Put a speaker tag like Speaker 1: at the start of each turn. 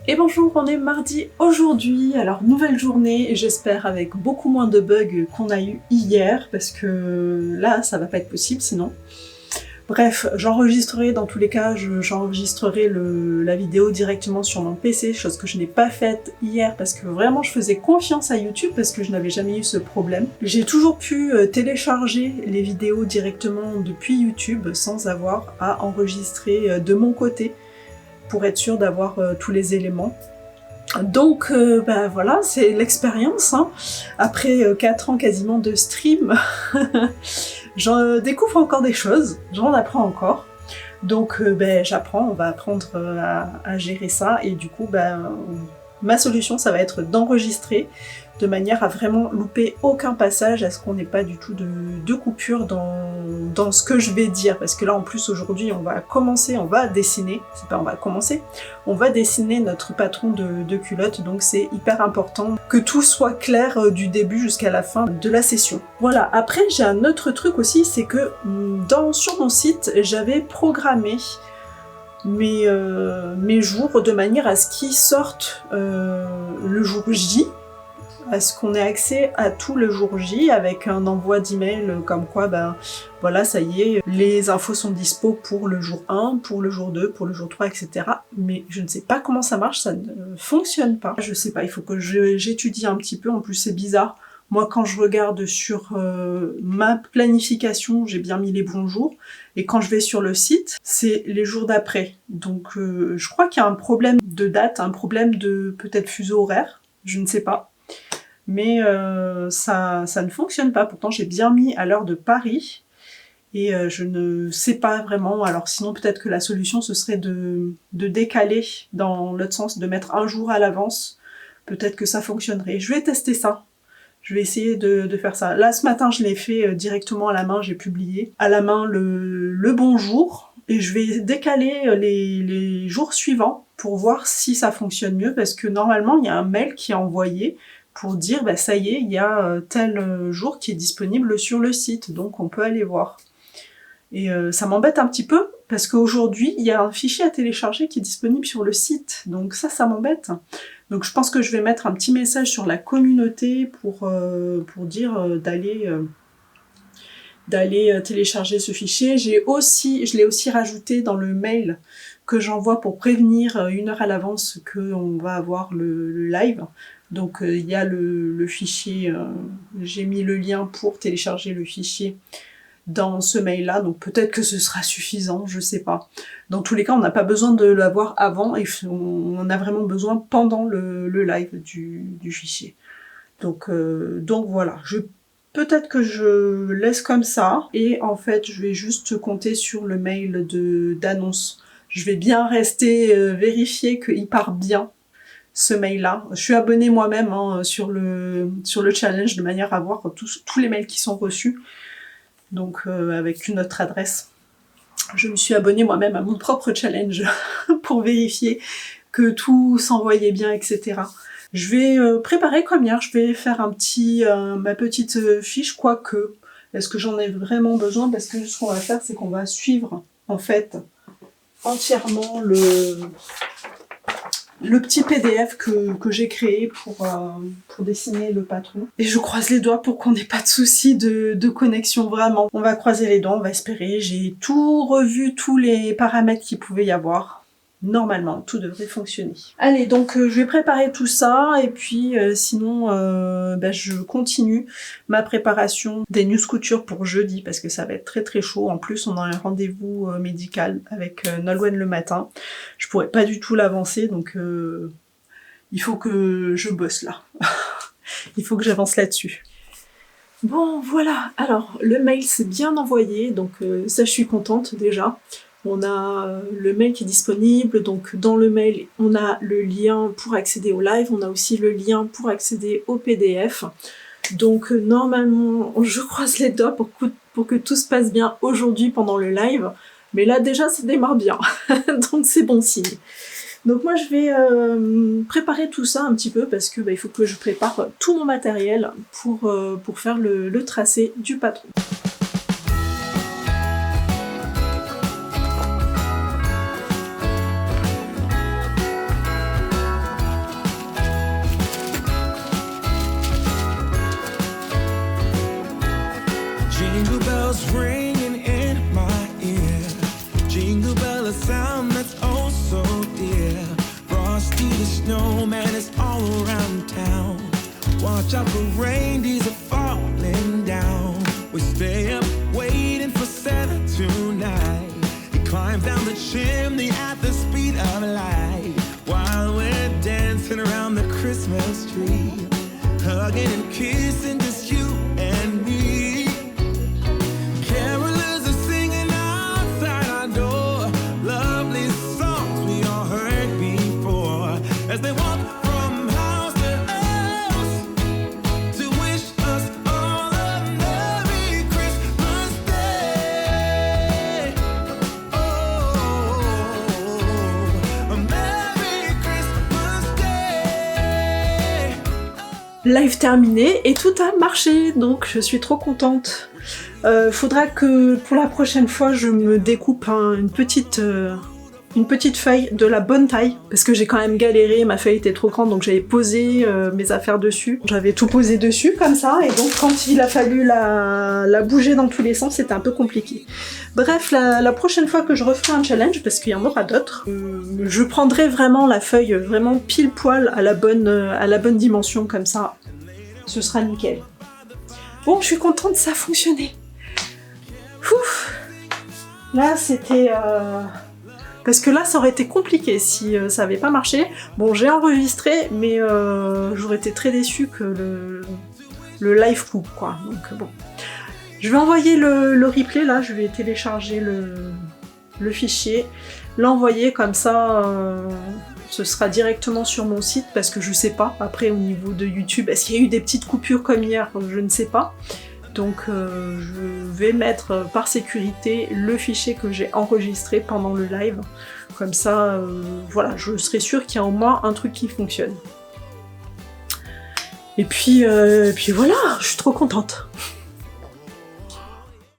Speaker 1: Et bonjour, on est mardi aujourd'hui, alors nouvelle journée, j'espère avec beaucoup moins de bugs qu'on a eu hier, parce que là ça va pas être possible sinon. Bref, j'enregistrerai dans tous les cas, j'enregistrerai la vidéo directement sur mon PC, chose que je n'ai pas faite hier parce que vraiment je faisais confiance à YouTube parce que je n'avais jamais eu ce problème. J'ai toujours pu télécharger les vidéos directement depuis YouTube sans avoir à enregistrer de mon côté pour être sûr d'avoir tous les éléments. Donc voilà, c'est l'expérience, hein. Après 4 ans quasiment de stream, j'en découvre encore des choses, j'en apprends encore. Donc j'apprends, on va apprendre à gérer ça, et du coup ma solution ça va être d'enregistrer de manière à vraiment louper aucun passage, à ce qu'on n'ait pas du tout de coupure dans ce que je vais dire, parce que là en plus aujourd'hui on va dessiner, c'est pas on va commencer, on va dessiner notre patron de culotte, donc c'est hyper important que tout soit clair du début jusqu'à la fin de la session. Voilà, après j'ai un autre truc aussi, c'est que sur mon site j'avais programmé mes jours de manière à ce qu'ils sortent le jour J, à ce qu'on ait accès à tout le jour J avec un envoi d'email comme quoi voilà, ça y est, les infos sont dispo pour le jour 1, pour le jour 2, pour le jour 3, etc. Mais je ne sais pas comment ça marche, ça ne fonctionne pas. Je sais pas, il faut que j'étudie un petit peu, en plus c'est bizarre. Moi quand je regarde sur ma planification, j'ai bien mis les bons jours, et quand je vais sur le site, c'est les jours d'après. Donc je crois qu'il y a un problème de date, un problème de peut-être fuseau horaire, je ne sais pas. Mais ça ne fonctionne pas. Pourtant j'ai bien mis à l'heure de Paris et je ne sais pas vraiment. Alors sinon peut-être que la solution ce serait de décaler dans l'autre sens, de mettre un jour à l'avance. Peut-être que ça fonctionnerait. Je vais tester ça. Je vais essayer de faire ça. Là ce matin je l'ai fait directement à la main, j'ai publié à la main le bon jour. Et je vais décaler les jours suivants pour voir si ça fonctionne mieux, parce que normalement il y a un mail qui est envoyé pour dire ça y est, il y a tel jour qui est disponible sur le site, donc on peut aller voir. Et ça m'embête un petit peu, parce qu'aujourd'hui, il y a un fichier à télécharger qui est disponible sur le site, donc ça m'embête. Donc je pense que je vais mettre un petit message sur la communauté pour dire d'aller télécharger ce fichier. Je l'ai aussi rajouté dans le mail que j'envoie pour prévenir 1 heure à l'avance qu'on va avoir le live. Donc il y a le fichier, j'ai mis le lien pour télécharger le fichier dans ce mail-là, donc peut-être que ce sera suffisant, je sais pas. Dans tous les cas, on n'a pas besoin de l'avoir avant, et on en a vraiment besoin pendant le live du fichier. Donc voilà, peut-être que je laisse comme ça, et en fait je vais juste compter sur le mail d'annonce. Je vais bien rester vérifier qu'il part bien, ce mail-là. Je suis abonnée moi-même sur le challenge, de manière à voir tous les mails qui sont reçus, donc avec une autre adresse. Je me suis abonnée moi-même à mon propre challenge pour vérifier que tout s'envoyait bien, etc. Je vais préparer comme hier, je vais faire ma petite fiche, quoique, est-ce que j'en ai vraiment besoin? Parce que ce qu'on va faire, c'est qu'on va suivre, en fait, entièrement le petit PDF que j'ai créé pour dessiner le patron. Et je croise les doigts pour qu'on n'ait pas de soucis de connexion, vraiment. On va croiser les doigts, on va espérer. J'ai tout revu, tous les paramètres qu'il pouvait y avoir. Normalement, tout devrait fonctionner. Allez, donc je vais préparer tout ça, et puis sinon je continue ma préparation des news couture pour jeudi, parce que ça va être très très chaud. En plus, on a un rendez-vous médical avec Nolwenn le matin. Je pourrais pas du tout l'avancer, donc il faut que je bosse là. Il faut que j'avance là-dessus. Bon, voilà. Alors, le mail s'est bien envoyé, donc ça je suis contente déjà. On a le mail qui est disponible, donc dans le mail, on a le lien pour accéder au live, on a aussi le lien pour accéder au PDF. Donc normalement, je croise les doigts pour que tout se passe bien aujourd'hui pendant le live. Mais là déjà, ça démarre bien, donc c'est bon signe. Donc moi je vais préparer tout ça un petit peu, parce que il faut que je prépare tout mon matériel pour faire le tracé du patron.
Speaker 2: snowman is all around town. Watch out for reindeers are falling down. We stay up waiting for Santa tonight. He climbs down the chimney at the speed of light, while we're dancing around the Christmas tree, hugging and kissing just you and me. Carolers are singing outside our door, lovely songs we all heard before, as they walk from house to house to wish us all a Merry Christmas Day. Oh, a Merry Christmas Day.
Speaker 1: Live terminé et tout a marché, donc je suis trop contente. Faudra que pour la prochaine fois je me découpe une petite feuille de la bonne taille, parce que j'ai quand même galéré, ma feuille était trop grande donc j'avais posé mes affaires dessus. J'avais tout posé dessus comme ça, et donc quand il a fallu la bouger dans tous les sens, c'était un peu compliqué. Bref, la prochaine fois que je referai un challenge, parce qu'il y en aura d'autres, je prendrai vraiment la feuille vraiment pile poil à la bonne dimension, comme ça, ce sera nickel. Bon, je suis contente, ça a fonctionné. Ouf. Là, c'était... Parce que là, ça aurait été compliqué si ça avait pas marché. Bon, j'ai enregistré, mais j'aurais été très déçue que le live coupe, quoi. Donc bon. Je vais envoyer le replay, là, je vais télécharger le fichier, l'envoyer comme ça, ce sera directement sur mon site, parce que je sais pas, après au niveau de YouTube, est-ce qu'il y a eu des petites coupures comme hier? Je ne sais pas. Donc je vais mettre par sécurité le fichier que j'ai enregistré pendant le live. Comme ça, voilà, je serai sûre qu'il y a au moins un truc qui fonctionne. Et puis voilà, je suis trop contente.